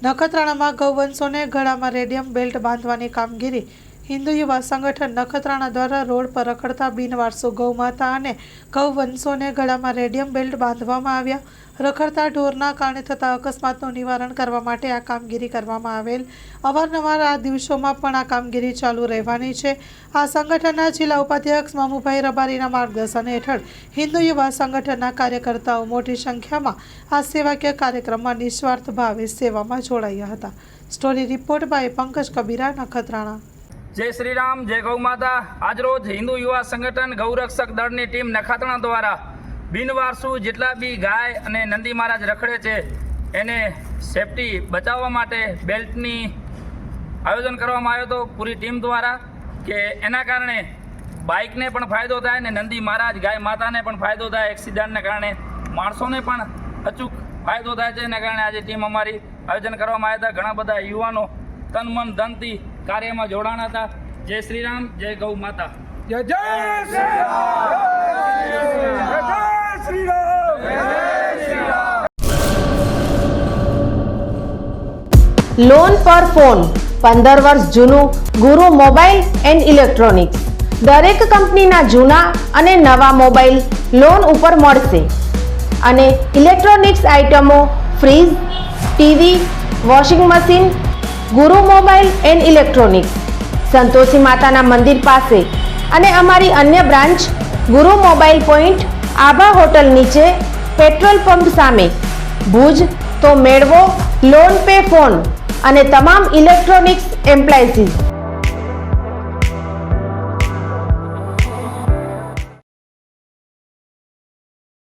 નખત્રાણામાં ગૌવંશોને ગળામાં radium belt બાંધવાની કામગીરી હિન્દુ યુવા સંગઠન નખત્રાણા દ્વારા રોડ પર રખડતા બિનવારસુ ગૌમાતા અને ગૌવંશોને ગળામાં રેડિયમ બેલ્ટ બાંધવામાં આવ્યા. રખડતા ઢોરના કારણે થતા અકસ્માતનું નિવારણ કરવા માટે આ કામગીરી કરવામાં આવેલ. અવારનવાર આ દિવસોમાં પણ આ કામગીરી ચાલુ રહેવાની છે. આ સંગઠનના જિલ્લા ઉપાધ્યક્ષ મામુભાઈ રબારીના માર્ગદર્શન હેઠળ હિન્દુ યુવા સંગઠનના કાર્યકર્તાઓ મોટી સંખ્યામાં આ સેવાકીય કાર્યક્રમમાં નિસ્વાર્થ ભાવે સેવામાં જોડાયા હતા. Story report by Pankaj Kabira, Nakhatrana. જય શ્રી રામ, જય ગૌ માતા. આજરોજ હિન્દુ યુવા સંગઠન ગૌરક્ષક દળની ટીમ નખત્રાણા દ્વારા બિનવારસુ જેટલા બી ગાય અને નંદી મહારાજ રખડે છે એને સેફટી બચાવવા માટે બેલ્ટની આયોજન કરવામાં આવ્યો હતો પૂરી ટીમ દ્વારા, કે એના કારણે બાઇકને પણ ફાયદો થાય ને નંદી મહારાજ ગાય માતાને પણ ફાયદો થાય. એક્સિડન્ટને કારણે માણસોને પણ અચૂક ફાયદો થાય છે. એના કારણે આજે ટીમ અમારી આયોજન કરવામાં આવ્યા હતા. ઘણા બધા યુવાનો તન મન ધનથી કાર્યમાં જોડાણા હતા. જય શ્રી રામ, જય ગૌ માતા. જય જય શ્રી રામ, જય શ્રી રામ, જય શ્રી રામ. લોન પર ફોન 15 વર્ષ જૂનું ગુરુ મોબાઈલ એન્ડ ઇલેક્ટ્રોનિક્સ. દરેક કંપનીના જૂના અને નવા મોબાઈલ લોન ઉપર મળશે અને ઇલેક્ટ્રોનિક્સ આઇટમો ફ્રીજ, ટીવી, વોશિંગ મશીન. ગુરુ મોબાઈલ એન્ડ ઇલેક્ટ્રોનિક્સ, સંતોષી માતાના મંદિર પાસે અને અમારી અન્ય બ્રાન્ચ ગુરુ મોબાઈલ પોઈન્ટ આભા હોટલ નીચે, પેટ્રોલ પંપ સામે, ભુજ. તો મેળવો લોન પે ફોન અને તમામ ઇલેક્ટ્રોનિક્સ એપ્લાયન્સીસ.